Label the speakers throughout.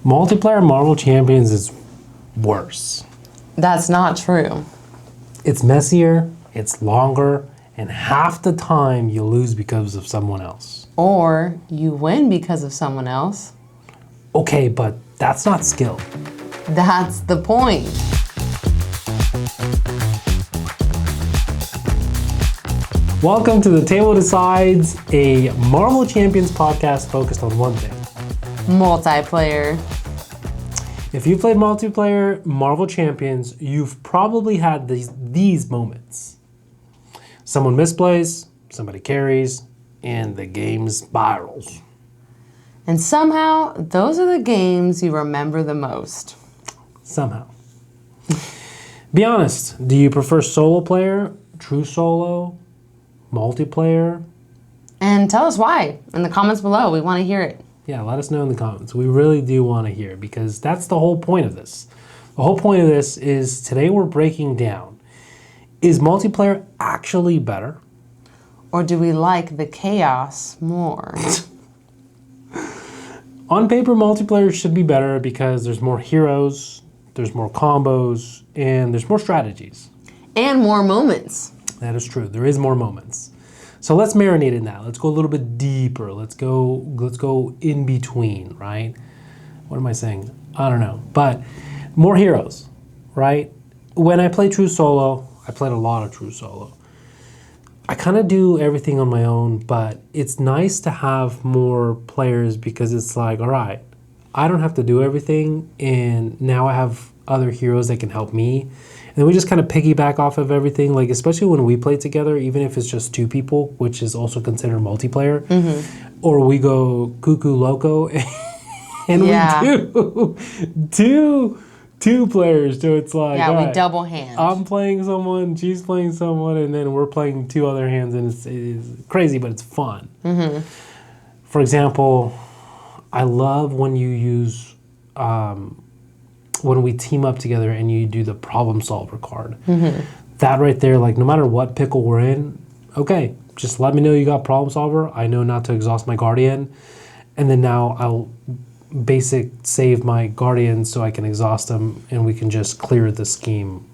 Speaker 1: Multiplayer Marvel Champions is worse.
Speaker 2: That's not true.
Speaker 1: It's messier, it's longer, and half the time you lose because of someone else.
Speaker 2: Or you win because of someone else.
Speaker 1: Okay, but that's not skill.
Speaker 2: That's the point.
Speaker 1: Welcome to The Table Decides, a Marvel Champions podcast focused on one thing.
Speaker 2: Multiplayer.
Speaker 1: If you played multiplayer Marvel Champions, you've probably had these moments. Someone misplays, somebody carries, and the game spirals.
Speaker 2: And somehow, those are the games you remember the most.
Speaker 1: Somehow. Be honest, do you prefer solo player, true solo, multiplayer?
Speaker 2: And tell us why in the comments below. We want to hear it.
Speaker 1: Yeah, let us know in the comments. We really do want to hear, because that's the whole point of this. The whole point of this is today we're breaking down, is multiplayer actually better?
Speaker 2: Or do we like the chaos more?
Speaker 1: On paper, multiplayer should be better because there's more heroes, there's more combos, and there's more strategies.
Speaker 2: And more moments.
Speaker 1: That is true. There is more moments. So let's marinate in that. Let's go a little bit deeper. Let's go in between, right? What am I saying? I don't know. But more heroes, right? When I play True Solo, I played a lot of True Solo. I kind of do everything on my own, but it's nice to have more players because it's like, all right, I don't have to do everything, and now I have other heroes that can help me. And then we just kind of piggyback off of everything, like especially when we play together, even if it's just two people, which is also considered multiplayer, or we go cuckoo loco, and we do two players. So it's like,
Speaker 2: yeah, we
Speaker 1: right,
Speaker 2: double hand.
Speaker 1: I'm playing someone, she's playing someone, and then we're playing two other hands, and it's crazy, but it's fun. For example, I love when you use, when we team up together and you do the problem solver card. That right there, like no matter what pickle we're in, okay, just let me know you got problem solver. I know not to exhaust my guardian. And then now I'll save my guardian so I can exhaust them and we can just clear the scheme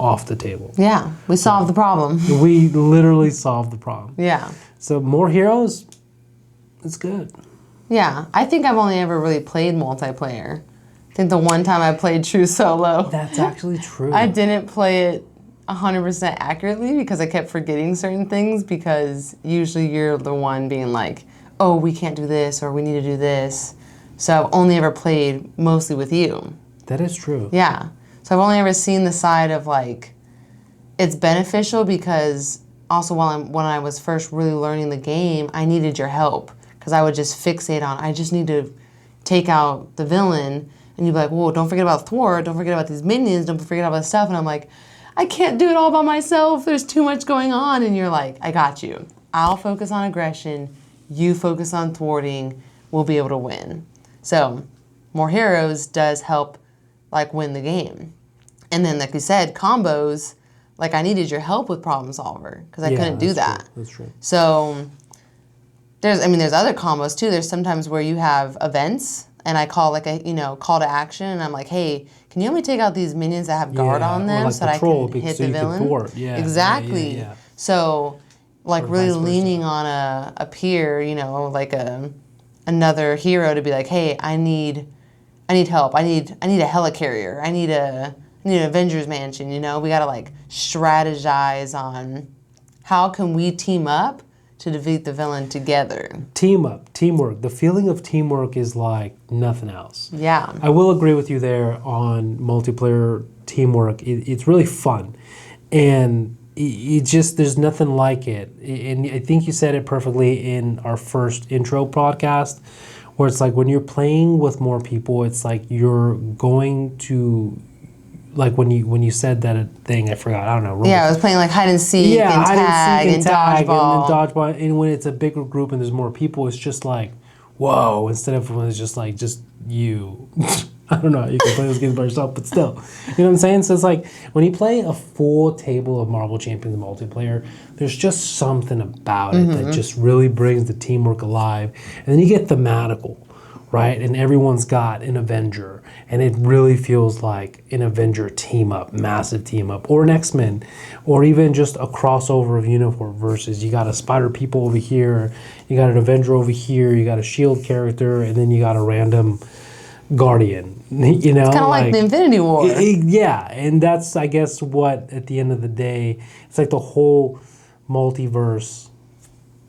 Speaker 1: off the table.
Speaker 2: Yeah, we solved the problem.
Speaker 1: We literally solved the problem.
Speaker 2: Yeah.
Speaker 1: So more heroes, it's good.
Speaker 2: Yeah, I think I've only ever really played multiplayer. I think the one time I played True Solo,
Speaker 1: That's actually true.
Speaker 2: I didn't play it 100% accurately because I kept forgetting certain things, because usually you're the one being like, oh, we can't do this or we need to do this. So I've only ever played mostly with you.
Speaker 1: That is true.
Speaker 2: Yeah. So I've only ever seen the side of like, it's beneficial because also when I was first really learning the game, I needed your help because I would just fixate on, I just need to take out the villain. And you'd be like, whoa, don't forget about Thor, don't forget about these minions, don't forget about this stuff. And I'm like, I can't do it all by myself. There's too much going on. And you're like, I got you. I'll focus on aggression. You focus on thwarting. We'll be able to win. So more heroes does help like win the game. And then like you said, combos, like I needed your help with problem solver because I couldn't do that.
Speaker 1: True. That's true.
Speaker 2: So there's other combos too. There's sometimes where you have events and I call like a, call to action, and I'm like, hey, can you help me take out these minions that have guard on them
Speaker 1: like
Speaker 2: so that I can hit the villain? Exactly.
Speaker 1: Yeah.
Speaker 2: So like
Speaker 1: or
Speaker 2: really leaning on a peer, like another hero to be like, hey, I need help. I need a helicarrier. I need an Avengers mansion. We gotta like strategize on how can we team up to defeat the villain together.
Speaker 1: Team up, teamwork. The feeling of teamwork is like nothing else.
Speaker 2: Yeah.
Speaker 1: I will agree with you there on multiplayer teamwork. It's really fun. And there's nothing like it. And I think you said it perfectly in our first intro podcast, where it's like when you're playing with more people, it's like you're going to, like when you said that thing, I forgot. I don't know.
Speaker 2: Yeah, I was playing like hide and seek and tag and dodgeball.
Speaker 1: And when it's a bigger group and there's more people, it's just like, whoa, instead of when it's just you. I don't know how you can play those games by yourself, but still. You know what I'm saying? So it's like, when you play a full table of Marvel Champions multiplayer, there's just something about it that just really brings the teamwork alive. And then you get thematical, right? And everyone's got an Avenger, and it really feels like an Avenger team up, massive team up, or an X-Men, or even just a crossover of uniform versus you got a Spider People over here, you got an Avenger over here, you got a Shield character, and then you got a random Guardian. You know,
Speaker 2: It's kind of like the Infinity War.
Speaker 1: Yeah, and that's, I guess, what at the end of the day, it's like the whole multiverse,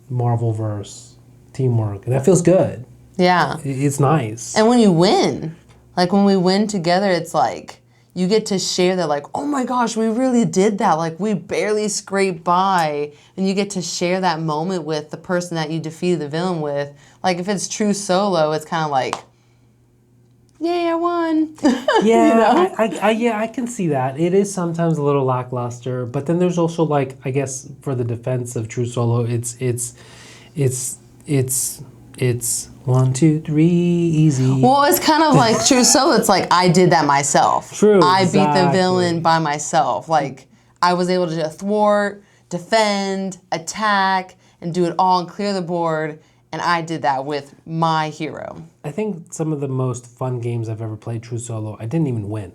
Speaker 1: Marvelverse teamwork, and that feels good.
Speaker 2: Yeah.
Speaker 1: It's nice.
Speaker 2: And when you win, like when we win together, it's like you get to share that, like, oh my gosh, we really did that. Like we barely scraped by. And you get to share that moment with the person that you defeated the villain with. Like if it's true solo, it's kind of like, yay, I won.
Speaker 1: Yeah, I can see that. It is sometimes a little lackluster, but then there's also like, I guess for the defense of true solo, it's 1, 2, 3, easy.
Speaker 2: Well, it's kind of like true solo. It's like I did that myself.
Speaker 1: True,
Speaker 2: I beat the
Speaker 1: exactly.
Speaker 2: villain by myself. Like I was able to thwart, defend, attack, and do it all and clear the board. And I did that with my hero.
Speaker 1: I think some of the most fun games I've ever played true solo, I didn't even win.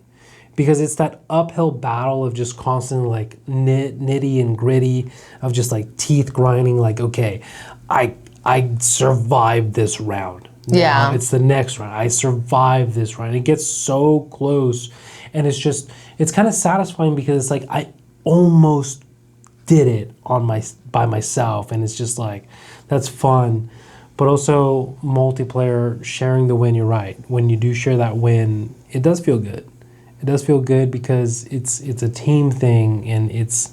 Speaker 1: Because it's that uphill battle of just constantly like nitty and gritty, of just like teeth grinding, like, okay, I survived this round. Now
Speaker 2: Yeah.
Speaker 1: it's the next round. I survived this round. It gets so close, and it's kind of satisfying because it's like I almost did it by myself, and it's just like that's fun. But also multiplayer, sharing the win. You're right. When you do share that win, it does feel good. It does feel good because it's a team thing, and it's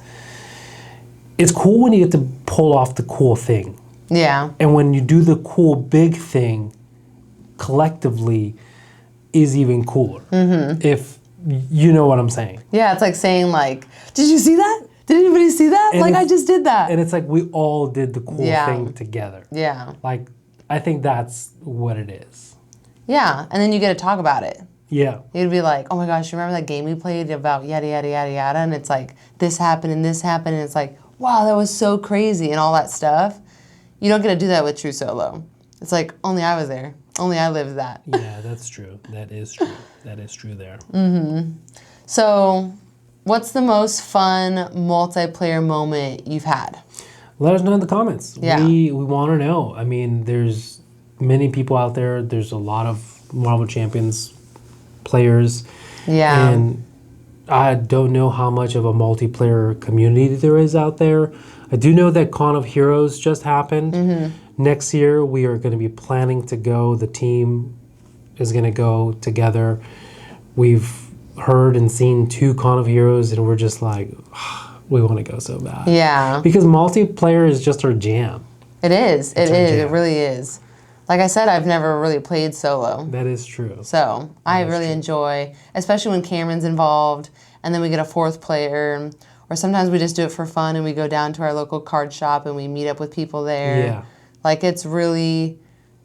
Speaker 1: cool when you get to pull off the cool thing.
Speaker 2: Yeah.
Speaker 1: And when you do the cool big thing collectively is even cooler. If you know what I'm saying.
Speaker 2: Yeah, it's like saying like, did you see that? Did anybody see that?
Speaker 1: And
Speaker 2: like I just did that.
Speaker 1: And it's like we all did the cool
Speaker 2: Yeah.
Speaker 1: thing together.
Speaker 2: Yeah.
Speaker 1: Like I think that's what it is.
Speaker 2: Yeah. And then you get to talk about it.
Speaker 1: Yeah.
Speaker 2: You'd be like, oh my gosh, you remember that game we played about yada, yada, yada, yada? And it's like, this happened and this happened. And it's like, wow, that was so crazy and all that stuff. You don't get to do that with true solo. It's like, only I was there. Only I lived that.
Speaker 1: Yeah, that's true. That is true. That is true there.
Speaker 2: So what's the most fun multiplayer moment you've had?
Speaker 1: Let us know in the comments.
Speaker 2: Yeah.
Speaker 1: We want to know. I mean, there's many people out there. There's a lot of Marvel Champions players.
Speaker 2: Yeah.
Speaker 1: And I don't know how much of a multiplayer community there is out there. I do know that Con of Heroes just happened. Next year, we are going to be planning to go. The team is going to go together. We've heard and seen 2 Con of Heroes, and we're just like, we want to go so bad.
Speaker 2: Yeah.
Speaker 1: Because multiplayer is just our jam.
Speaker 2: It is. It
Speaker 1: our
Speaker 2: is. It
Speaker 1: jam.
Speaker 2: really is. Like I said, I've never really played solo.
Speaker 1: That is true.
Speaker 2: So I
Speaker 1: is
Speaker 2: really
Speaker 1: true.
Speaker 2: enjoy, especially when Cameron's involved, and then we get a 4th player, or sometimes we just do it for fun and we go down to our local card shop and we meet up with people there.
Speaker 1: Yeah.
Speaker 2: Like it's really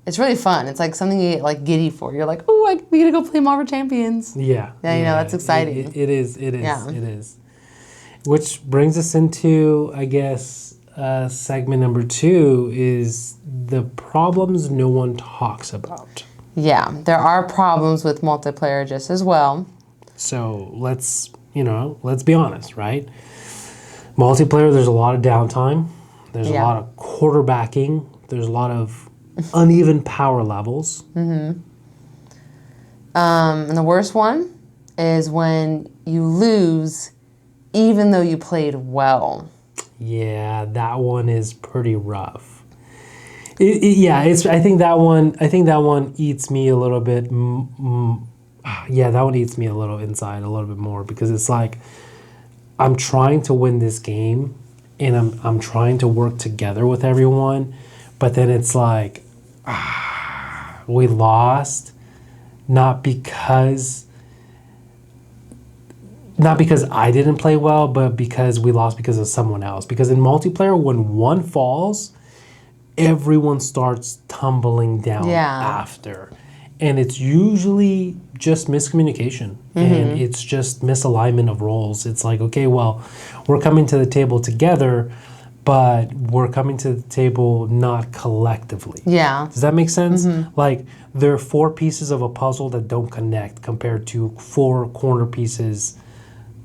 Speaker 2: fun. It's like something you get like giddy for. You're like, oh, we gotta go play Marvel Champions.
Speaker 1: Yeah.
Speaker 2: Yeah, you know, that's exciting.
Speaker 1: It is.
Speaker 2: Yeah.
Speaker 1: It is. Which brings us into, I guess, segment number 2 is the problems no one talks about.
Speaker 2: Yeah, there are problems with multiplayer just as well.
Speaker 1: So let's be honest, right? Multiplayer, there's a lot of downtime. There's a lot of quarterbacking. There's a lot of uneven power levels.
Speaker 2: And the worst one is when you lose even though you played well.
Speaker 1: Yeah, that one is pretty rough. I think that one eats me a little bit. Yeah, that one eats me a little inside a little bit more because it's like I'm trying to win this game and I'm trying to work together with everyone, but then it's like we lost not because I didn't play well, but because we lost because of someone else. Because in multiplayer, when one falls, everyone starts tumbling down after. And it's usually just miscommunication. And it's just misalignment of roles. It's like, okay, well, we're coming to the table together, but we're coming to the table not collectively.
Speaker 2: Yeah.
Speaker 1: Does that make sense? Like, there are 4 pieces of a puzzle that don't connect compared to 4 corner pieces.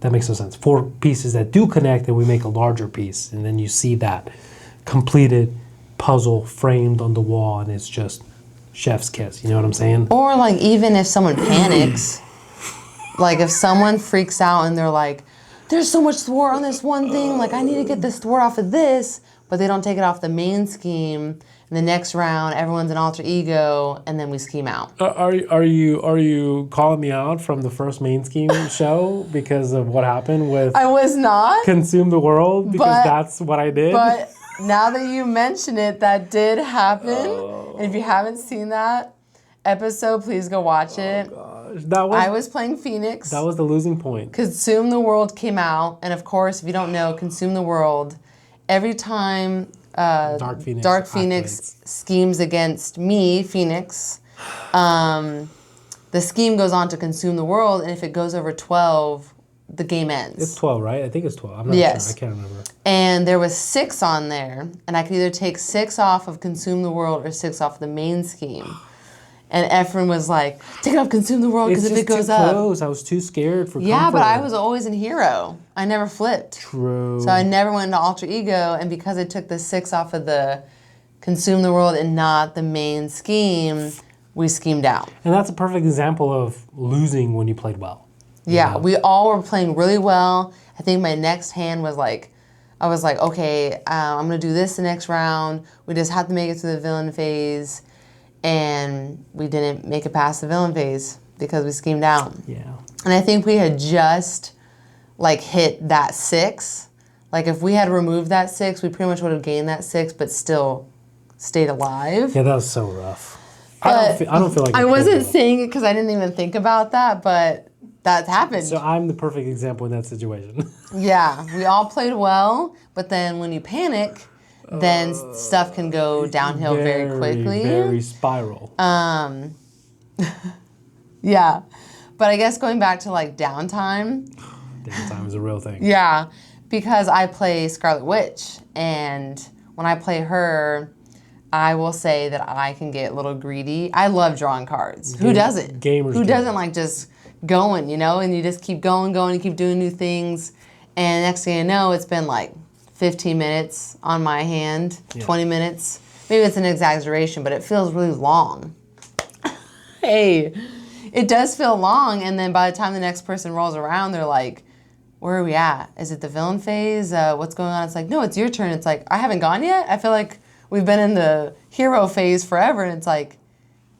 Speaker 1: That makes no sense. 4 pieces that do connect, and we make a larger piece. And then you see that completed puzzle framed on the wall, and it's just chef's kiss. You know what I'm saying?
Speaker 2: Or like even if someone panics, like if someone freaks out and they're like, there's so much thwart on this one thing, like I need to get this thwart off of this, but they don't take it off the main scheme. And the next round, everyone's an alter ego, and then we scheme out.
Speaker 1: Are you calling me out from the first main scheme show because of what happened with
Speaker 2: I was not.
Speaker 1: Consume the World? Because that's what I did?
Speaker 2: But now that you mention it, that did happen. And if you haven't seen that episode, please go watch it. I was playing Phoenix.
Speaker 1: That was the losing point.
Speaker 2: Consume the World came out, and of course, if you don't know, Consume the World, every time Dark Phoenix schemes against me, Phoenix, the scheme goes on to consume the world, and if it goes over 12, the game ends.
Speaker 1: It's 12, right? I think it's 12. I'm not sure. I can't remember.
Speaker 2: And there was 6 on there, and I could either take 6 off of Consume the World or 6 off the main scheme. And Efren was like, take it off Consume the World because if it goes up. It's too close.
Speaker 1: I was too scared for
Speaker 2: Yeah,
Speaker 1: comfort.
Speaker 2: but I was always in hero. I never flipped.
Speaker 1: True.
Speaker 2: So I never went into alter ego, and because I took the 6 off of the Consume the World and not the main scheme, we schemed out.
Speaker 1: And that's a perfect example of losing when you played well.
Speaker 2: Yeah, we all were playing really well. I think my next hand was like, I was like, okay, I'm going to do this the next round. We just have to make it to the villain phase. And we didn't make it past the villain phase because we schemed out.
Speaker 1: Yeah.
Speaker 2: And I think we had just like hit that 6. Like if we had removed that 6, we pretty much would have gained that 6, but still stayed alive.
Speaker 1: Yeah, that was so rough. I don't feel like
Speaker 2: I wasn't saying it because I didn't even think about that, but that happened.
Speaker 1: So I'm the perfect example in that situation.
Speaker 2: Yeah, we all played well, but then when you panic, then stuff can go downhill very quickly.
Speaker 1: Very spiral.
Speaker 2: Yeah. But I guess going back to like downtime.
Speaker 1: Downtime is a real thing.
Speaker 2: Yeah, because I play Scarlet Witch, and when I play her, I will say that I can get a little greedy. I love drawing cards. Who doesn't?
Speaker 1: Gamers.
Speaker 2: Who doesn't like just going, you know? And you just keep going, you keep doing new things. And next thing you know, it's been like 15 minutes on my hand, 20 minutes. Maybe it's an exaggeration, but it feels really long. Hey, it does feel long, and then by the time the next person rolls around, they're like, where are we at? Is it the villain phase? What's going on? It's like, no, it's your turn. It's like, I haven't gone yet? I feel like we've been in the hero phase forever, and it's like,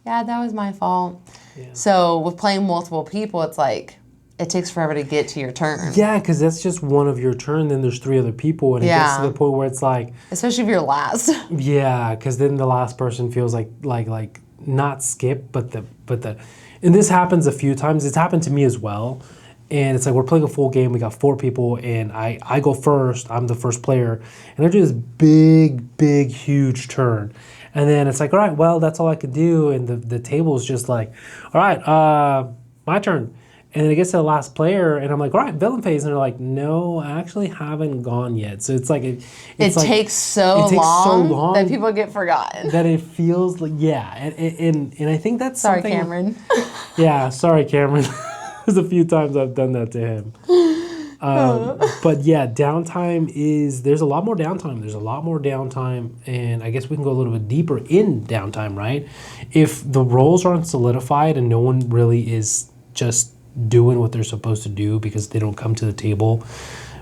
Speaker 2: yeah, that was my fault. Yeah. So with playing multiple people, it's like, it takes forever to get to your turn.
Speaker 1: Yeah, because that's just one of your turn. Then there's 3 other people, and it gets to the point where it's like,
Speaker 2: especially if you're last.
Speaker 1: Yeah, because then the last person feels like not skip, but the, and this happens a few times. It's happened to me as well, and it's like we're playing a full game. We got 4 people, and I go first. I'm the first player, and I do this big, huge turn. And then it's like, all right, well, that's all I could do. And the table is just like, all right, my turn. And then it gets to the last player, and I'm like, all right, villain phase. And they're like, no, I actually haven't gone yet. So it's like, it takes so long
Speaker 2: that people get forgotten.
Speaker 1: That it feels like, yeah. And I think that's
Speaker 2: sorry,
Speaker 1: something.
Speaker 2: Cameron.
Speaker 1: Yeah, sorry, Cameron. There's a few times I've done that to him. But yeah, there's a lot more downtime. There's a lot more downtime, and I guess we can go a little bit deeper in downtime, right? If the roles aren't solidified and no one really is just doing what they're supposed to do because they don't come to the table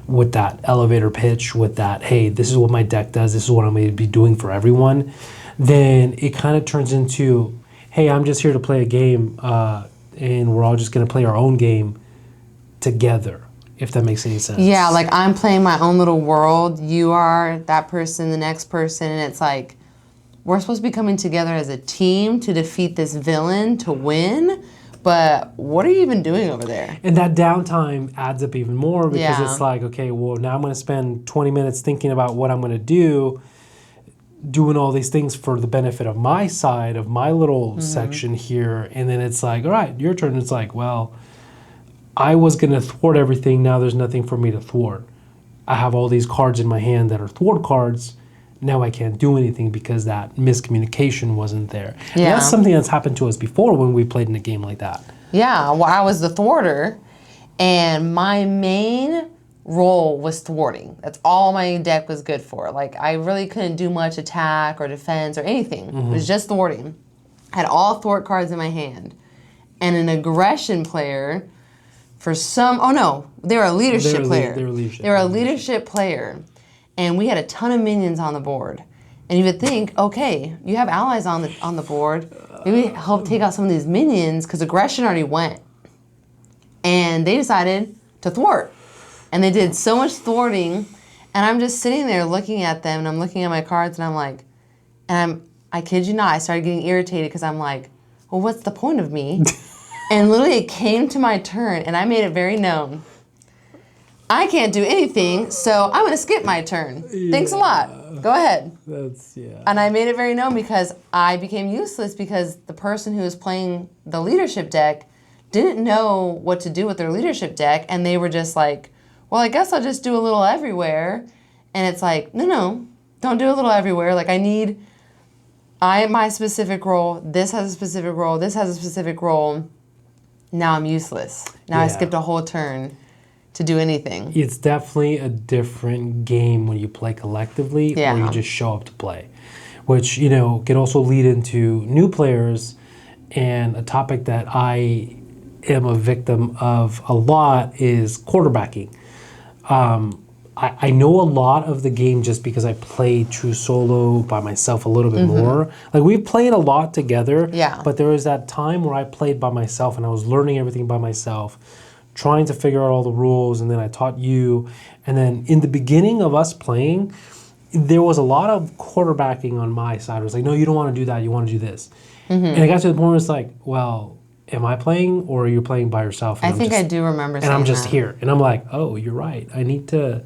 Speaker 1: with that elevator pitch, with that, hey, this is what my deck does, this is what I'm going to be doing for everyone, then it kind of turns into, hey, I'm just here to play a game, and we're all just going to play our own game together, if that makes any sense.
Speaker 2: Yeah, like I'm playing my own little world, you are that person, the next person, and it's like, we're supposed to be coming together as a team to defeat this villain, to win, but what are you even doing over there?
Speaker 1: And that downtime adds up even more because it's like, okay, well, now I'm going to spend 20 minutes thinking about what I'm going to do, doing all these things for the benefit of my side, of my little section here. And then it's like, all right, your turn. It's like, well, I was going to thwart everything. Now there's nothing for me to thwart. I have all these cards in my hand that are thwart cards. Now I can't do anything because that miscommunication wasn't there. And
Speaker 2: Yeah.
Speaker 1: that's something that's happened to us before when we played in a game like that.
Speaker 2: Yeah, well, I was the thwarter, and my main role was thwarting. That's all my deck was good for. Like, I really couldn't do much attack or defense or anything. It was just thwarting. I had all thwart cards in my hand. And an aggression player, they were a leadership player.
Speaker 1: They were leadership.
Speaker 2: They were a leadership player. And we had a ton of minions on the board. And you would think, okay, you have allies on the board. Maybe help take out some of these minions because aggression already went. And they decided to thwart. And they did so much thwarting. And I'm just sitting there looking at them, and I'm looking at my cards, and I'm like, I kid you not, I started getting irritated because I'm like, well, what's the point of me? And literally it came to my turn, and I made it very known. I can't do anything, so I'm going to skip my turn. Yeah. Thanks a lot. Go ahead. And I made it very known because I became useless because the person who was playing the leadership deck didn't know what to do with their leadership deck, and they were just like, well, I guess I'll just do a little everywhere. And it's like, no, don't do a little everywhere. Like, I have my specific role, this has a specific role, this has a specific role. Now I'm useless. Now I skipped a whole turn to do anything.
Speaker 1: It's definitely a different game when you play collectively or you just show up to play, which, can also lead into new players, and a topic that I am a victim of a lot is quarterbacking. I know a lot of the game just because I played true solo by myself a little bit more. Like, we've played a lot together, but there was that time where I played by myself and I was learning everything by myself, trying to figure out all the rules, and then I taught you. And then in the beginning of us playing, there was a lot of quarterbacking on my side. It was like, no, you don't want to do that, you want to do this. And it got to the point where it's like, well, am I playing or are you playing by yourself?
Speaker 2: And I do remember saying that.
Speaker 1: And I'm just here. And I'm like, oh, you're right. I need to...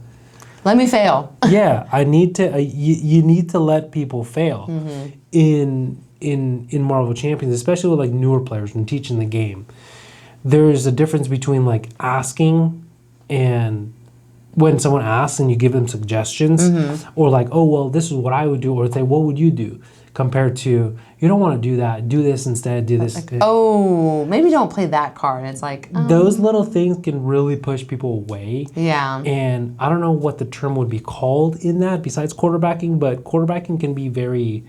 Speaker 2: Let me fail.
Speaker 1: I need to... you need to let people fail in Marvel Champions, especially with like newer players and teaching the game. There's a difference between like asking and when someone asks and you give them suggestions, or like, oh, well, this is what I would do, or say, what would you do? Compared to, you don't want to do that, do this instead, do this.
Speaker 2: Like, oh, maybe don't play that card. It's like...
Speaker 1: Those little things can really push people away.
Speaker 2: Yeah.
Speaker 1: And I don't know what the term would be called in that besides quarterbacking, but quarterbacking can be very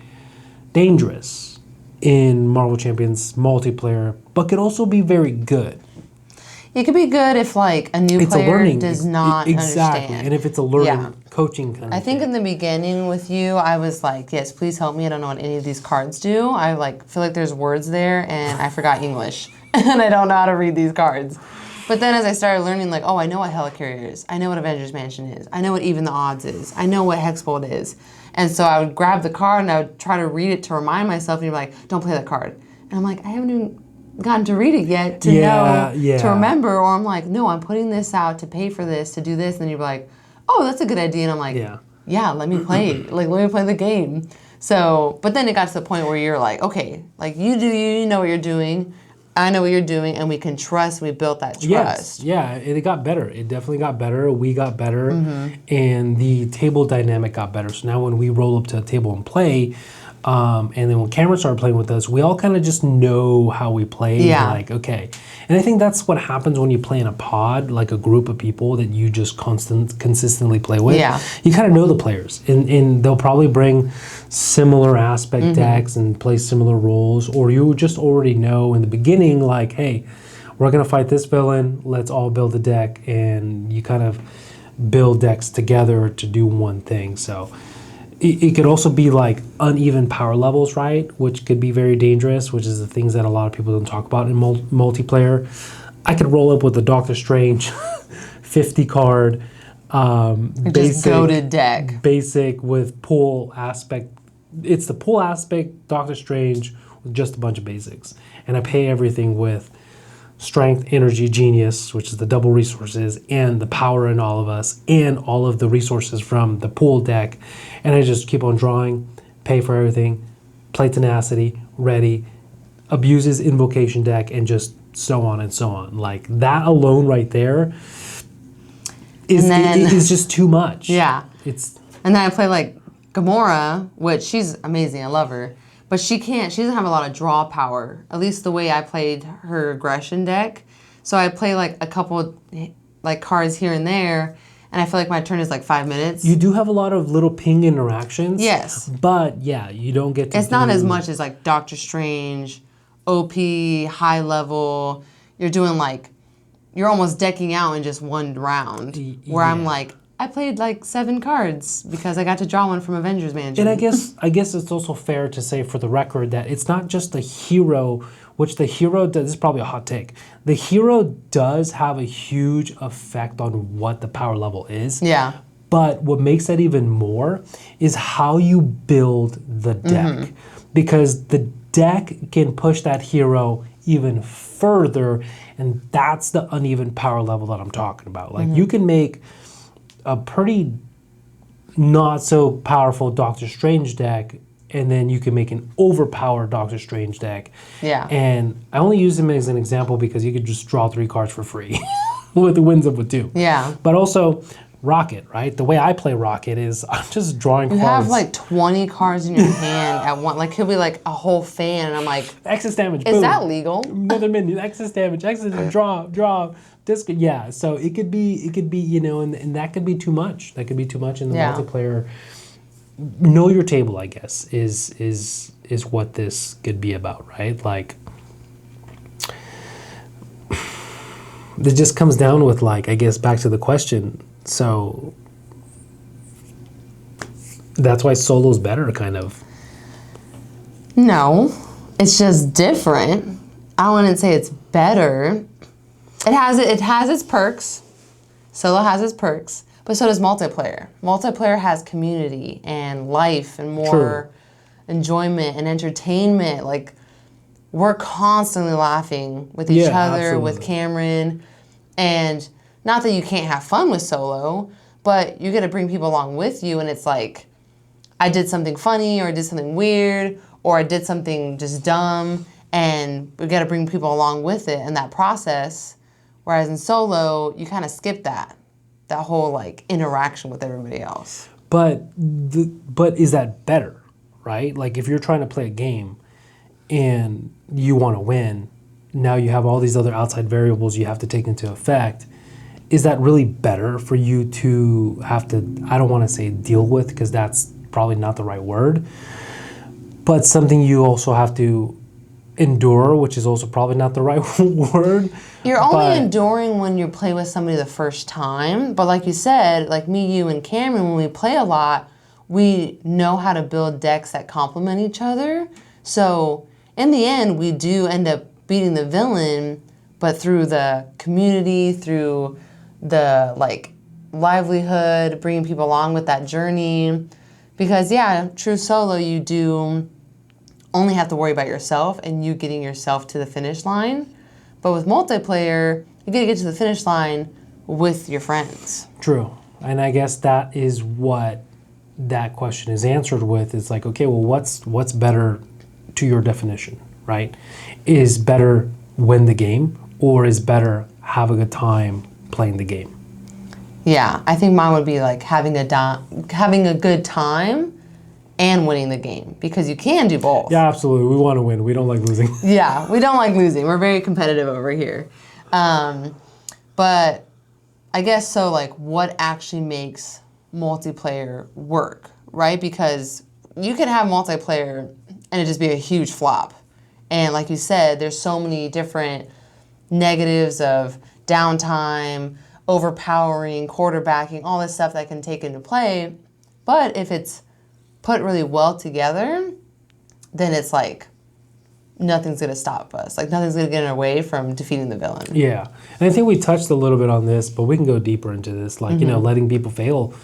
Speaker 1: dangerous in Marvel Champions multiplayer, but can also be very good.
Speaker 2: It could be good if like a new player does not understand.
Speaker 1: And if it's a learning coaching kind of
Speaker 2: I think in the beginning with you, I was like, yes, please help me. I don't know what any of these cards do. I feel like there's words there and I forgot English and I don't know how to read these cards. But then as I started learning, like, oh, I know what Helicarrier is. I know what Avengers Mansion is. I know what Even the Odds is. I know what Hexbolt is. And so I would grab the card and I would try to read it to remind myself, and you're like, don't play that card. And I'm like, I haven't even gotten to read it yet to know, to remember. Or I'm like, no, I'm putting this out to pay for this, to do this. And then you're like, oh, that's a good idea. And I'm like, yeah, let me play. Like, let me play the game. So, but then it got to the point where you're like, okay, like you do you know what you're doing. I know what you're doing, and we can trust. We built that trust.
Speaker 1: It got better. It definitely got better. We got better, and the table dynamic got better. So now when we roll up to a table and play, and then when Cameron started playing with us, we all kind of just know how we play.
Speaker 2: Yeah.
Speaker 1: Like, okay. And I think that's what happens when you play in a pod, like a group of people that you just consistently play with.
Speaker 2: Yeah.
Speaker 1: You kind of know the players, and they'll probably bring similar aspect decks and play similar roles, or you just already know in the beginning, like, hey, we're going to fight this villain, let's all build a deck, and you kind of build decks together to do one thing. So it could also be like uneven power levels, right? Which could be very dangerous, which is the things that a lot of people don't talk about in multiplayer. I could roll up with a Doctor Strange 50 card,
Speaker 2: just goated deck.
Speaker 1: Basic with pull aspect. It's the pull aspect, Doctor Strange, with just a bunch of basics. And I pay everything with strength, energy, genius, which is the double resources, and the power in all of us, and all of the resources from the pool deck. And I just keep on drawing, pay for everything, play tenacity, ready, abuses invocation deck, and just so on and so on. Like, that alone right there is just too much.
Speaker 2: Yeah.
Speaker 1: It's
Speaker 2: And then I play like Gamora, which she's amazing. I love her. But she doesn't have a lot of draw power, at least the way I played her aggression deck. So I play like a couple like cards here and there, and I feel like my turn is like 5 minutes.
Speaker 1: you do have a lot of little ping interactions.
Speaker 2: Yes.
Speaker 1: But yeah, you don't get to
Speaker 2: It's not as much as like Doctor Strange, OP, high level. You're doing like, you're almost decking out in just one round. Where I'm
Speaker 1: yeah.
Speaker 2: like, I played like 7 cards because I got to draw one from Avengers
Speaker 1: And
Speaker 2: Mansion.
Speaker 1: I guess it's also fair to say for the record that it's not just the hero, which the hero does. This is probably a hot take. The hero does have a huge effect on what the power level is.
Speaker 2: Yeah.
Speaker 1: But what makes that even more is how you build the deck. Because the deck can push that hero even further, and that's the uneven power level that I'm talking about. Like you can make a pretty not so powerful Doctor Strange deck, and then you can make an overpowered Doctor Strange deck.
Speaker 2: Yeah.
Speaker 1: And I only use him as an example because you could just draw 3 cards for free with the wins up with 2.
Speaker 2: Yeah.
Speaker 1: But also Rocket, right? The way I play Rocket is I'm just drawing
Speaker 2: You
Speaker 1: cards.
Speaker 2: have like 20 cards in your hand at one. Like, he'll be like a whole fan, and I'm like,
Speaker 1: excess damage.
Speaker 2: is
Speaker 1: boom.
Speaker 2: that legal?
Speaker 1: Another minion, excess damage, draw. This could, yeah. So it could be, you know, and that could be too much. That could be too much in the multiplayer. Know your table, I guess, is what this could be about, right? Like, it just comes down with, like, I guess back to the question. So that's why solo's better, kind of.
Speaker 2: No, it's just different. I wouldn't say it's better. It has its perks. Solo has its perks, but so does multiplayer. Multiplayer has community and life and more enjoyment and entertainment. Like, we're constantly laughing with each other, with Cameron, and not that you can't have fun with solo, but you get to bring people along with you, and it's like, I did something funny, or I did something weird, or I did something just dumb, and we got to bring people along with it in that process. Whereas in solo, you kind of skip that whole like interaction with everybody else.
Speaker 1: But is that better, right? Like, if you're trying to play a game and you want to win, now you have all these other outside variables you have to take into effect. Is that really better for you to have to, I don't want to say deal with, because that's probably not the right word, but something you also have to endure, which is also probably not the right word.
Speaker 2: You're only enduring when you play with somebody the first time, but like you said, like me, you, and Cameron, when we play a lot, we know how to build decks that complement each other. So in the end, we do end up beating the villain, but through the community, through the like livelihood, bringing people along with that journey. Because yeah, true solo, you do only have to worry about yourself and you getting yourself to the finish line. But with multiplayer, you get to get to the finish line with your friends.
Speaker 1: True. And I guess that is what that question is answered with. It's like, okay, well, what's better to your definition, right? Is better win the game, or is better have a good time playing the game?
Speaker 2: Yeah, I think mine would be like having a good time and winning the game, because you can do both.
Speaker 1: Yeah, absolutely. We want to win. We don't like losing.
Speaker 2: Yeah, we don't like losing. We're very competitive over here. But I guess so, like, what actually makes multiplayer work, right? Because you could have multiplayer and it just be a huge flop. And like you said, there's so many different negatives of downtime, overpowering, quarterbacking, all this stuff that can take into play. But if it's put really well together, then it's like nothing's going to stop us. Like, nothing's going to get in our way from defeating the villain.
Speaker 1: Yeah. And I think we touched a little bit on this, but we can go deeper into this. Like, you know, letting people fail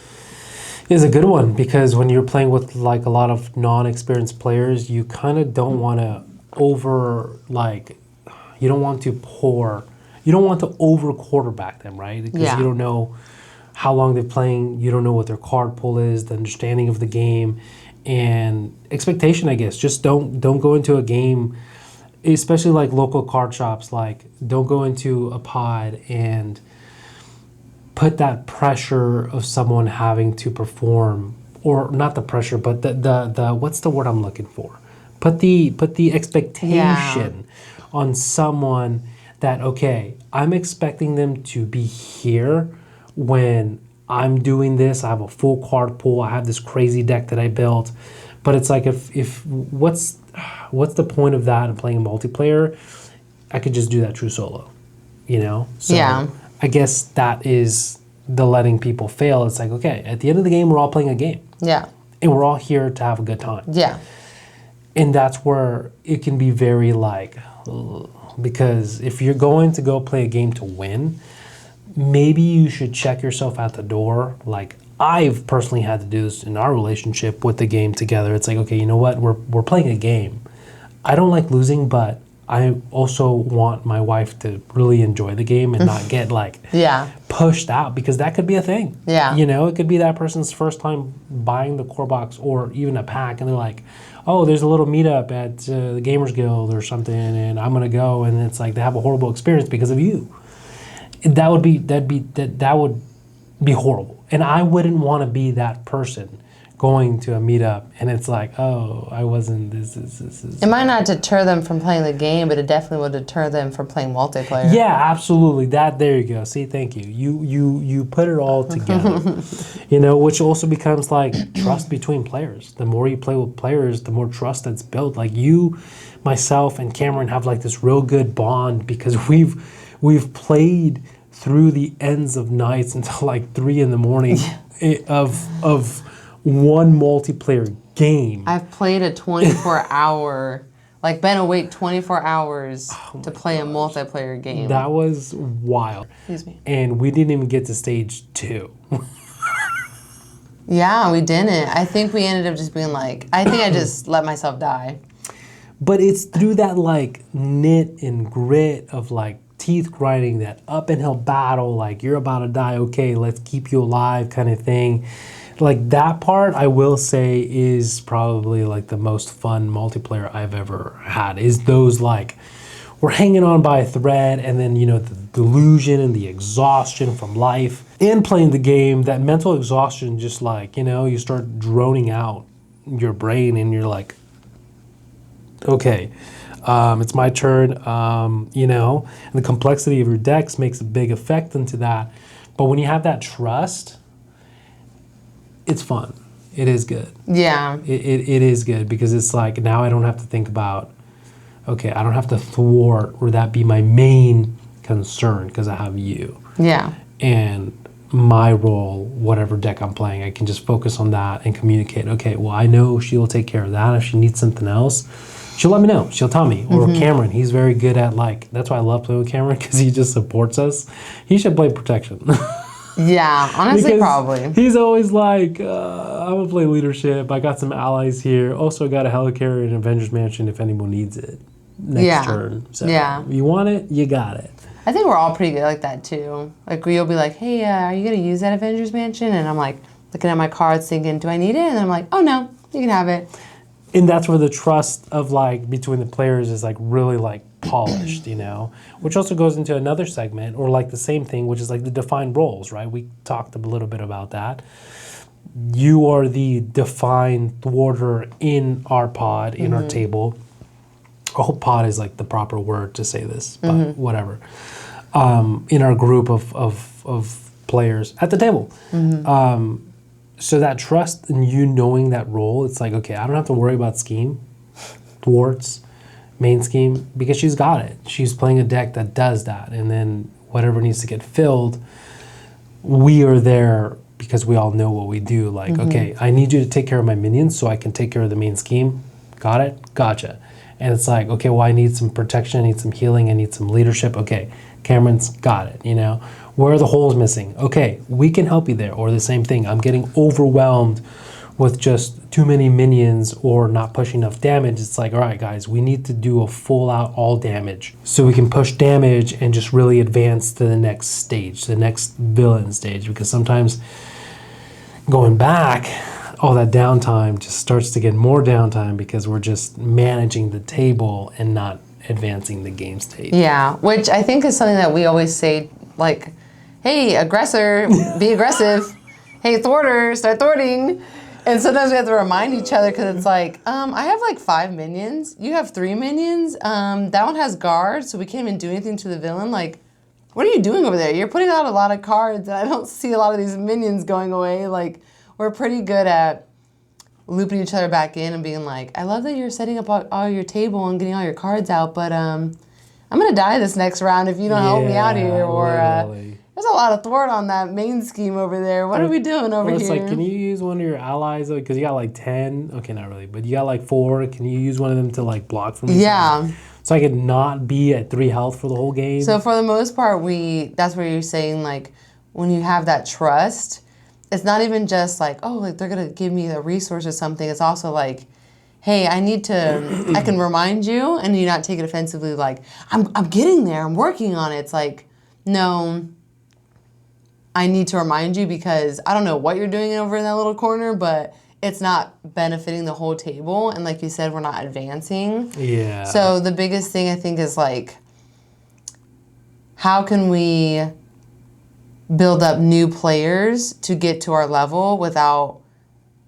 Speaker 1: is a good one, because when you're playing with like a lot of non-experienced players, you kind of don't want to you don't want to over quarterback them, right? Because you don't know how long they're playing, you don't know what their card pool is, the understanding of the game, and expectation, I guess. Just don't go into a game, especially like local card shops, like don't go into a pod and put that pressure of someone having to perform, or not the pressure, but the what's the word I'm looking for? Put the expectation on someone that, okay, I'm expecting them to be here when I'm doing this. I have a full card pool. I have this crazy deck that I built. But it's like, if what's the point of that in playing multiplayer? I could just do that true solo, you know? So I guess that is the letting people fail. It's like, okay, at the end of the game, we're all playing a game.
Speaker 2: Yeah.
Speaker 1: And we're all here to have a good time.
Speaker 2: Yeah.
Speaker 1: And that's where it can be very like, ugh, because if you're going to go play a game to win, maybe you should check yourself at the door. Like, I've personally had to do this in our relationship with the game together. It's like, okay, you know what? We're playing a game. I don't like losing, but I also want my wife to really enjoy the game and not get like pushed out, because that could be a thing.
Speaker 2: Yeah.
Speaker 1: You know, it could be that person's first time buying the core box or even a pack, and they're like, oh, there's a little meetup at the Gamers Guild or something, and I'm gonna go, and it's like they have a horrible experience because of you. That would be horrible, and I wouldn't want to be that person going to a meetup, and it's like, oh, I wasn't this.
Speaker 2: It might not deter them from playing the game, but it definitely will deter them from playing multiplayer.
Speaker 1: Yeah, absolutely. There you go. See, thank you. You put it all together. You know, which also becomes like trust between players. The more you play with players, the more trust that's built. Like you, myself, and Cameron have like this real good bond because we've played through the ends of nights until like 3 a.m. of one multiplayer game.
Speaker 2: I've played a 24-hour, like been awake 24 hours to play a multiplayer game.
Speaker 1: That was wild.
Speaker 2: Excuse me.
Speaker 1: And we didn't even get to stage 2.
Speaker 2: Yeah, we didn't. I think we ended up just being like, I think I just let myself die.
Speaker 1: But it's through that like knit and grit of like teeth grinding, that up and hill battle, like you're about to die, okay, let's keep you alive kind of thing. Like that part, I will say, is probably like the most fun multiplayer I've ever had, is those like, we're hanging on by a thread, and then, you know, the delusion and the exhaustion from life and playing the game, that mental exhaustion, just like, you know, you start droning out your brain and you're like, okay, it's my turn, you know, and the complexity of your decks makes a big effect into that. But when you have that trust, it's fun. It is good.
Speaker 2: Yeah.
Speaker 1: It is good, because it's like, now I don't have to think about, okay, I don't have to thwart or that be my main concern, because I have you.
Speaker 2: Yeah.
Speaker 1: And my role, whatever deck I'm playing, I can just focus on that and communicate, okay, well, I know she'll take care of that. If she needs something else, she'll let me know. She'll tell me. Or Cameron, he's very good at like, that's why I love playing with Cameron, because he just supports us. He should play protection.
Speaker 2: Yeah, honestly, probably.
Speaker 1: He's always like, I'm going to play leadership. I got some allies here. Also got a helicarrier in Avengers Mansion if anyone needs it next turn. So you want it, you got it.
Speaker 2: I think we're all pretty good like that too. Like you'll be like, hey, are you going to use that Avengers Mansion? And I'm like looking at my cards thinking, do I need it? And then I'm like, oh no, you can have it.
Speaker 1: And that's where the trust of like between the players is like really like polished, you know, which also goes into another segment, or like the same thing, which is like the defined roles, right? We talked a little bit about that. You are the defined thwarter in our pod, in our table. I hope pod is like the proper word to say this, but whatever. In our group of players at the table. So that trust in you knowing that role, it's like, okay, I don't have to worry about scheme, thwarts, main scheme, because she's got it. She's playing a deck that does that. And then whatever needs to get filled, we are there because we all know what we do. Like, okay, I need you to take care of my minions so I can take care of the main scheme. Got it? Gotcha. And it's like, okay, well, I need some protection, I need some healing, I need some leadership. Okay, Cameron's got it, you know? Where are the holes missing? Okay, we can help you there. Or the same thing, I'm getting overwhelmed with just too many minions or not pushing enough damage. It's like, all right, guys, we need to do a full out all damage so we can push damage and just really advance to the next stage, the next villain stage. Because sometimes going back, all that downtime just starts to get more downtime because we're just managing the table and not advancing the game stage.
Speaker 2: Yeah, which I think is something that we always say, like, hey, aggressor, be aggressive. Hey, thwarter, start thwarting. And sometimes we have to remind each other because it's like, I have like 5 minions. You have 3 minions. That one has guards, so we can't even do anything to the villain. Like, what are you doing over there? You're putting out a lot of cards, and I don't see a lot of these minions going away. Like, we're pretty good at looping each other back in and being like, I love that you're setting up all your table and getting all your cards out, but I'm gonna die this next round if you don't help me out here. Or there's a lot of thwart on that main scheme over there. What are we doing over
Speaker 1: it's
Speaker 2: here?
Speaker 1: like, can you use one of your allies? Because you got like 10. Okay, not really, but you got like 4. Can you use one of them to like block from me?
Speaker 2: Yeah.
Speaker 1: So I could not be at 3 health for the whole game.
Speaker 2: So for the most part, that's where you're saying like, when you have that trust, it's not even just like, oh, like they're gonna give me a resource or something. It's also like, hey, I can remind you, and you not take it offensively. Like, I'm getting there. I'm working on it. It's like, no, I need to remind you because I don't know what you're doing over in that little corner, but it's not benefiting the whole table. And like you said, we're not advancing.
Speaker 1: Yeah.
Speaker 2: So the biggest thing I think is like, how can we build up new players to get to our level without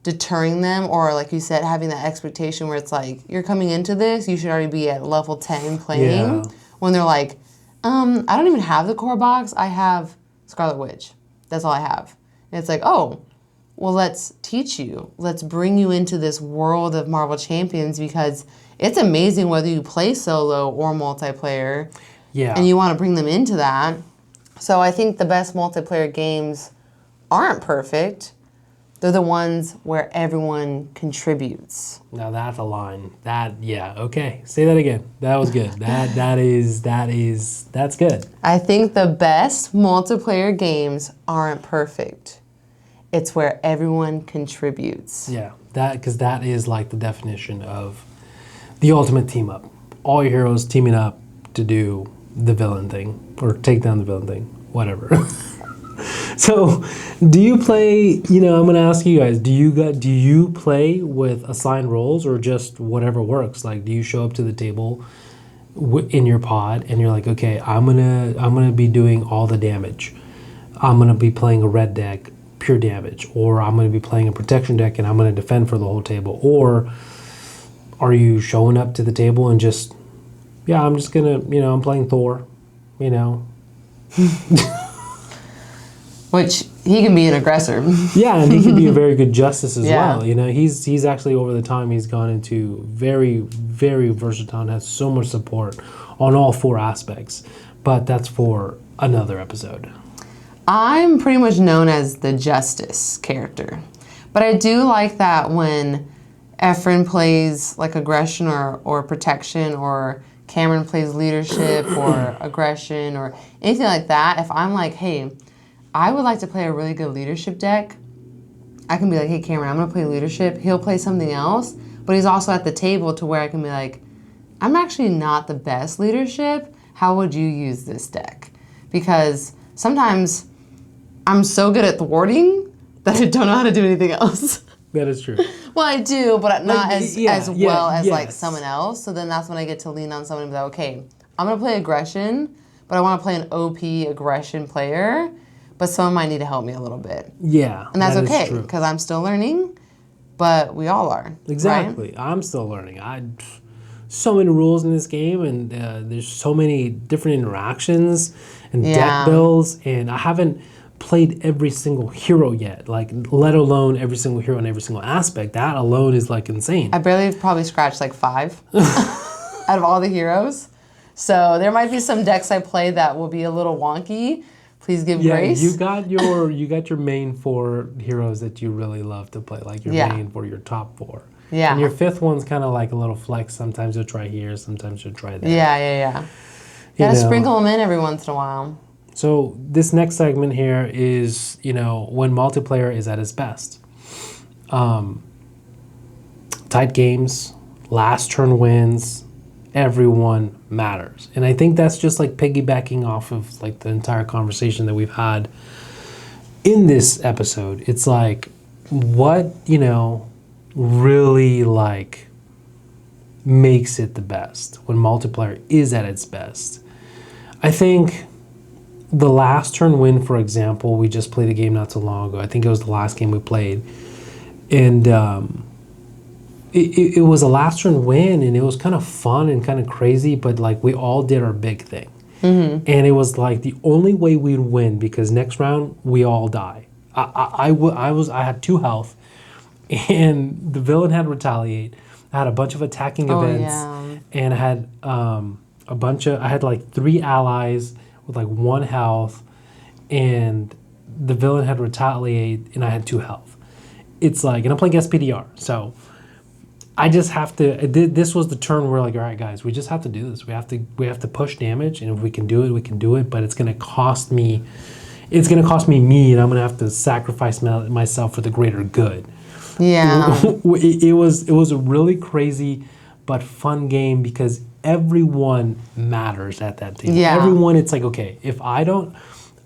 Speaker 2: deterring them, or like you said, having that expectation where it's like, you're coming into this, you should already be at level 10 playing. When they're like, I don't even have the core box, I have Scarlet Witch. That's all I have. And it's like, oh, well, let's teach you. Let's bring you into this world of Marvel Champions because it's amazing whether you play solo or multiplayer.
Speaker 1: Yeah.
Speaker 2: And you want to bring them into that. So I think the best multiplayer games aren't perfect. They're the ones where everyone contributes.
Speaker 1: Now that's a line. Okay. Say that again. That was good. That's good.
Speaker 2: I think the best multiplayer games aren't perfect. It's where everyone contributes.
Speaker 1: Yeah, because that is like the definition of the ultimate team up. All your heroes teaming up to do the villain thing or take down the villain thing, whatever. So, do you play? I'm going to ask you guys. Do you play with assigned roles or just whatever works? Like, do you show up to the table in your pod and you're like, okay, I'm gonna be doing all the damage. I'm gonna be playing a red deck, pure damage, or I'm gonna be playing a protection deck and I'm gonna defend for the whole table. Or are you showing up to the table and just, I'm just gonna, I'm playing Thor,
Speaker 2: Which he can be an aggressor.
Speaker 1: Yeah, and he can be a very good justice as well. He's actually over the time he's gone into very, very versatile and has so much support on all 4 aspects. But that's for another episode.
Speaker 2: I'm pretty much known as the justice character. But I do like that when Efren plays like aggression or protection, or Cameron plays leadership or aggression or anything like that. If I'm like, hey, I would like to play a really good leadership deck, I can be like, hey, Cameron, I'm going to play leadership. He'll play something else, but he's also at the table to where I can be like, I'm actually not the best leadership. How would you use this deck? Because sometimes I'm so good at thwarting that I don't know how to do anything else.
Speaker 1: That is true.
Speaker 2: Well, I do, but not as well as like
Speaker 1: yes.
Speaker 2: someone else. So then that's when I get to lean on someone and be like, okay, I'm going to play aggression, but I want to play an OP aggression player. But someone might need to help me a little bit.
Speaker 1: Yeah.
Speaker 2: And that's okay, because I'm still learning, but we all are.
Speaker 1: Exactly.
Speaker 2: Right?
Speaker 1: I'm still learning. So many rules in this game, and there's so many different interactions and deck builds, and I haven't played every single hero yet, like let alone every single hero in every single aspect. That alone is like insane.
Speaker 2: I barely probably scratched like 5 out of all the heroes. So there might be some decks I play that will be a little wonky. Please give grace.
Speaker 1: You got your main 4 heroes that you really love to play, like your main for your top 4.
Speaker 2: Yeah.
Speaker 1: And your 5th one's kind of like a little flex. Sometimes you'll try here, sometimes you'll try there.
Speaker 2: Yeah. Gotta sprinkle them in every once in a while.
Speaker 1: So this next segment here is, when multiplayer is at its best. Tight games, last turn wins, everyone matters. And I think that's just like piggybacking off of like the entire conversation that we've had in this episode. It's like, what, really like makes it the best when multiplayer is at its best. I think the last turn win, for example, we just played a game not so long ago. I think it was the last game we played. And it was a last turn win, and it was kind of fun and kind of crazy, but like we all did our big thing. And it was like the only way we'd win, because next round we all die. I had 2 health, and the villain had retaliate. I had a bunch of attacking events, and I had I had like 3 allies with like 1 health, and the villain had retaliate, and I had 2 health. It's like, and I'm playing SPDR, so I just have to. This was the turn where like, all right, guys, we just have to do this. We have to push damage, and if we can do it, we can do it. But it's gonna cost me. It's gonna cost me, and I'm gonna have to sacrifice myself for the greater good.
Speaker 2: Yeah.
Speaker 1: It was a really crazy but fun game, because everyone matters at that table.
Speaker 2: Yeah.
Speaker 1: Everyone, it's like, okay, if I don't,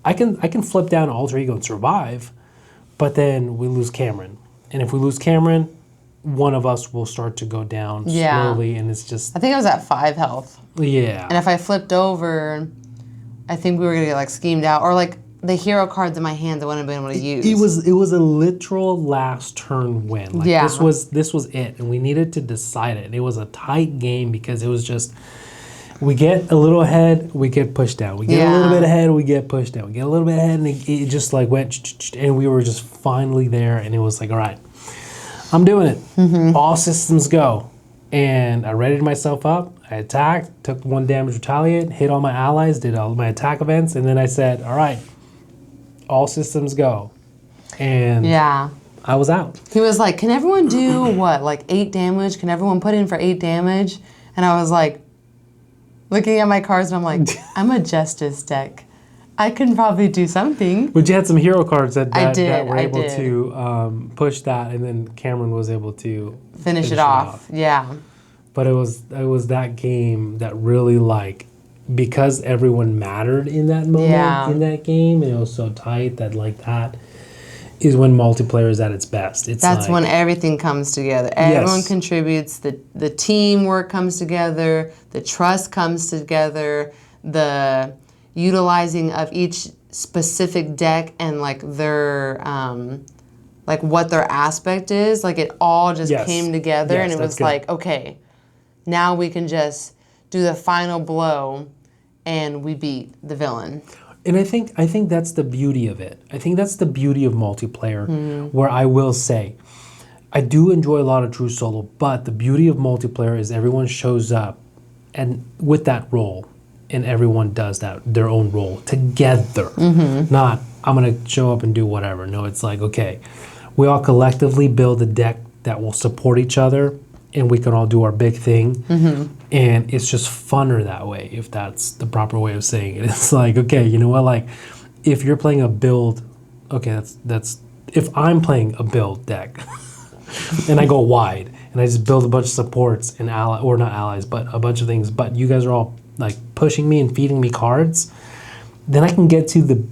Speaker 1: I can flip down alter ego and survive, but then we lose Cameron. And if we lose Cameron, one of us will start to go down slowly, and it's just...
Speaker 2: I think I was at 5 health.
Speaker 1: Yeah.
Speaker 2: And if I flipped over, I think we were going to get like schemed out, or like the hero cards in my hands I wouldn't have been able to use.
Speaker 1: It was a literal last turn win. Like,
Speaker 2: yeah.
Speaker 1: This was it, and we needed to decide it. And it was a tight game, because it was just, we get a little ahead, we get pushed down. We get a little bit ahead, we get pushed down. We get a little bit ahead, and it just like went, and we were just finally there, and it was like, all right, I'm doing it. All systems go. And I readied myself up. I attacked, took 1 damage retaliate, hit all my allies, did all my attack events, and then I said, all right, all systems go. And I was out.
Speaker 2: He was like, can everyone do what, like 8 damage? Can everyone put in for 8 damage? And I was like, looking at my cards, and I'm like, I'm a Justice deck. I can probably do something.
Speaker 1: But you had some hero cards that were able
Speaker 2: did.
Speaker 1: to push that, and then Cameron was able to
Speaker 2: finish it off. Yeah.
Speaker 1: But it was that game that really, like, because everyone mattered in that moment in that game, and it was so tight, that like that is when multiplayer is at its best. That's
Speaker 2: like, when everything comes together. Everyone contributes. The teamwork comes together. The trust comes together. The utilizing of each specific deck and like their like what their aspect is. Like it all just came together, and it was like, okay, now we can just do the final blow, and we beat the villain.
Speaker 1: And I think that's the beauty of it. I think that's the beauty of multiplayer, where I will say, I do enjoy a lot of true solo, but the beauty of multiplayer is everyone shows up and with that role, and everyone does their own role together. Not, I'm gonna show up and do whatever. No, it's like, okay, we all collectively build a deck that will support each other, and we can all do our big thing. And it's just funner that way, if that's the proper way of saying it. It's like, okay, you know what? Like, if you're playing a build, okay, that's if I'm playing a build deck, and I go wide, and I just build a bunch of supports and or not allies, but a bunch of things, but you guys are all like pushing me and feeding me cards, then I can get to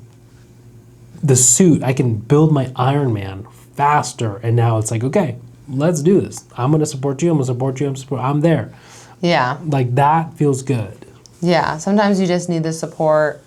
Speaker 1: the suit. I can build my Iron Man faster, and now it's like, okay, let's do this. I'm gonna support you. I'm gonna support you. I'm there.
Speaker 2: Yeah.
Speaker 1: Like that feels good.
Speaker 2: Yeah. Sometimes you just need the support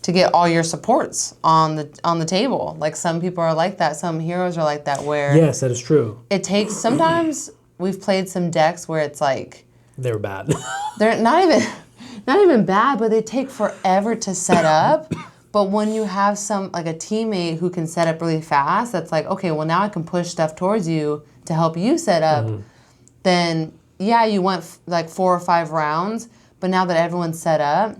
Speaker 2: to get all your supports on the table. Like some people are like that. Some heroes are like that. Where
Speaker 1: yes, that is true.
Speaker 2: It takes. Sometimes we've played some decks where it's like
Speaker 1: they're bad.
Speaker 2: They're not even bad, but they take forever to set up. But when you have like a teammate who can set up really fast, that's like, okay, well now I can push stuff towards you to help you set up. Then yeah, you went like 4 or 5 rounds, but now that everyone's set up,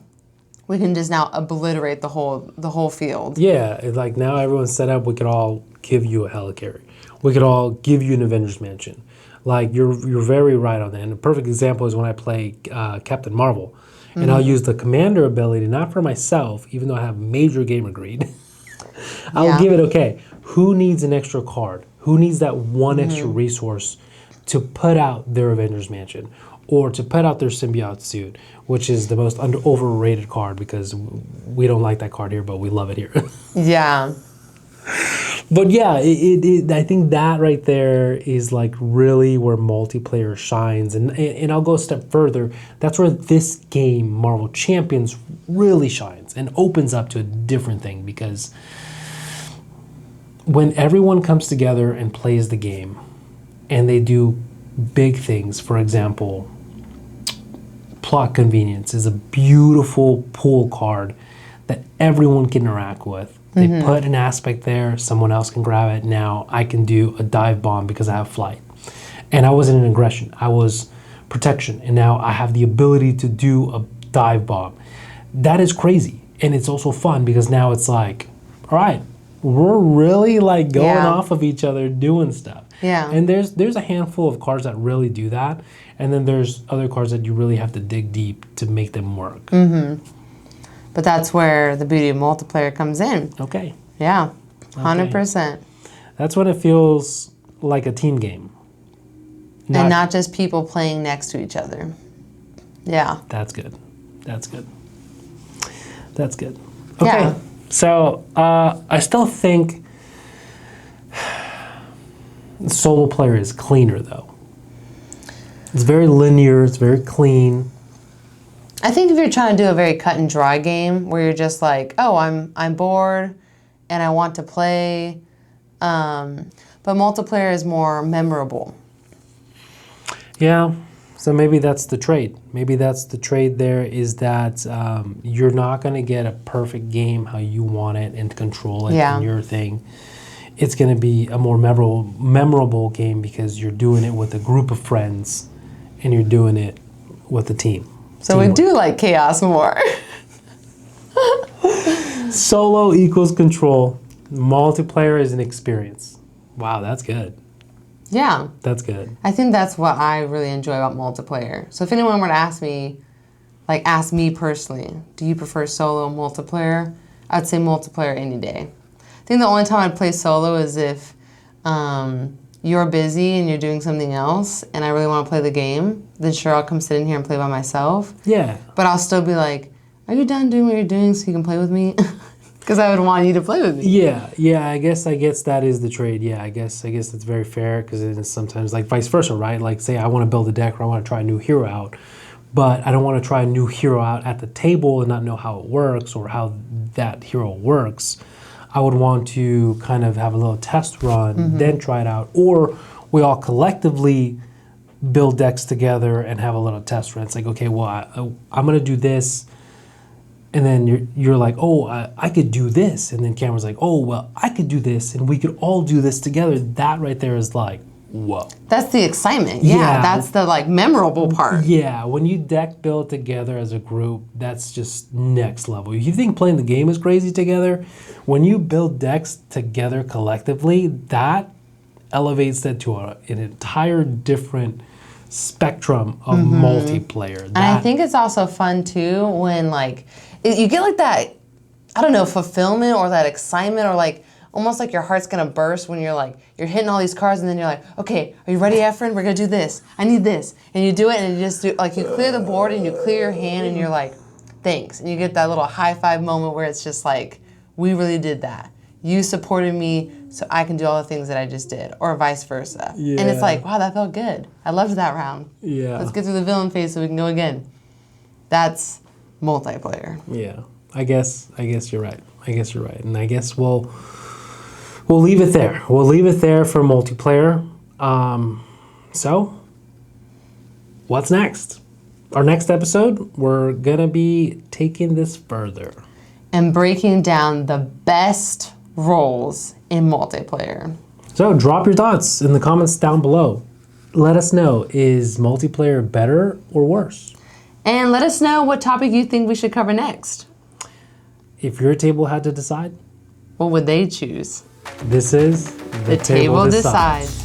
Speaker 2: we can just now obliterate the whole field.
Speaker 1: Yeah, it's like now everyone's set up, we could all give you a helicarrier. We could all give you an Avengers Mansion. Like you're very right on that. And a perfect example is when I play Captain Marvel. And I'll use the commander ability, not for myself, even though I have major gamer greed. I'll give it, okay, who needs an extra card? Who needs that one extra resource to put out their Avengers Mansion, or to put out their symbiote suit, which is the most overrated card, because we don't like that card here, but we love it here.
Speaker 2: Yeah.
Speaker 1: But yeah, I think that right there is like really where multiplayer shines. And I'll go a step further. That's where this game, Marvel Champions, really shines and opens up to a different thing, because when everyone comes together and plays the game and they do big things, for example, Plot Convenience is a beautiful pool card that everyone can interact with. They put an aspect there, someone else can grab it. Now I can do a dive bomb because I have flight. And I wasn't an aggression, I was protection. And now I have the ability to do a dive bomb. That is crazy. And it's also fun because now it's like, all right, we're really like going off of each other doing stuff.
Speaker 2: Yeah.
Speaker 1: And there's a handful of cards that really do that. And then there's other cards that you really have to dig deep to make them work.
Speaker 2: But that's where the beauty of multiplayer comes in.
Speaker 1: Okay.
Speaker 2: Yeah, 100%.
Speaker 1: That's when it feels like a team game.
Speaker 2: And not just people playing next to each other. Yeah.
Speaker 1: That's good. That's good. That's good. Okay.
Speaker 2: Yeah.
Speaker 1: So I still think solo player is cleaner though. It's very linear. It's very clean.
Speaker 2: I think if you're trying to do a very cut and dry game where you're just like, oh, I'm bored and I want to play, but multiplayer is more memorable.
Speaker 1: Yeah. So maybe that's the trade. Maybe that's the trade there, is that you're not going to get a perfect game how you want it and control it and your thing. It's going to be a more memorable game because you're doing it with a group of friends and you're doing it with a team.
Speaker 2: So we do like chaos more.
Speaker 1: Solo equals control. Multiplayer is an experience. Wow, that's good.
Speaker 2: Yeah.
Speaker 1: That's good.
Speaker 2: I think that's what I really enjoy about multiplayer. So if anyone were to ask me personally, do you prefer solo or multiplayer? I'd say multiplayer any day. I think the only time I'd play solo is if you're busy and you're doing something else and I really want to play the game, then sure, I'll come sit in here and play by myself.
Speaker 1: Yeah.
Speaker 2: But I'll still be like, are you done doing what you're doing so you can play with me? Because I would want you to play with me.
Speaker 1: Yeah. I guess that is the trade. Yeah, I guess that's very fair, because it is sometimes like vice versa, right? Like say I want to build a deck or I want to try a new hero out, but I don't want to try a new hero out at the table and not know how it works or how that hero works. I would want to kind of have a little test run, then try it out. Or we all collectively build decks together and have a little test run. It's like, okay, well, I'm going to do this. And then you're like, oh, I could do this. And then Cameron's like, oh, well, I could do this. And we could all do this together. That right there is like, whoa.
Speaker 2: That's the excitement. Yeah, that's the like memorable part.
Speaker 1: Yeah, when you deck build together as a group, that's just next level. You think playing the game is crazy together? When you build decks together collectively, that elevates that to an entire different spectrum of multiplayer.
Speaker 2: And I think it's also fun too when like you get like that, I don't know, fulfillment or that excitement, or like almost like your heart's gonna burst when you're like, you're hitting all these cards and then you're like, okay, are you ready, Efren? We're gonna do this. I need this. And you do it and you just do, like you clear the board and you clear your hand and you're like, thanks. And you get that little high five moment where it's just like, we really did that. You supported me so I can do all the things that I just did, or vice versa.
Speaker 1: Yeah.
Speaker 2: And it's like, wow, that felt good. I loved that round.
Speaker 1: Yeah.
Speaker 2: Let's get through the villain phase so we can go again. That's multiplayer.
Speaker 1: Yeah. I guess you're right. And I guess we'll leave it there. We'll leave it there for multiplayer. So, what's next? Our next episode, we're going to be taking this further
Speaker 2: and breaking down the best roles in multiplayer.
Speaker 1: So drop your thoughts in the comments down below. Let us know, is multiplayer better or worse?
Speaker 2: And let us know what topic you think we should cover next.
Speaker 1: If your table had to decide,
Speaker 2: what would they choose?
Speaker 1: This is
Speaker 2: The Table Decides.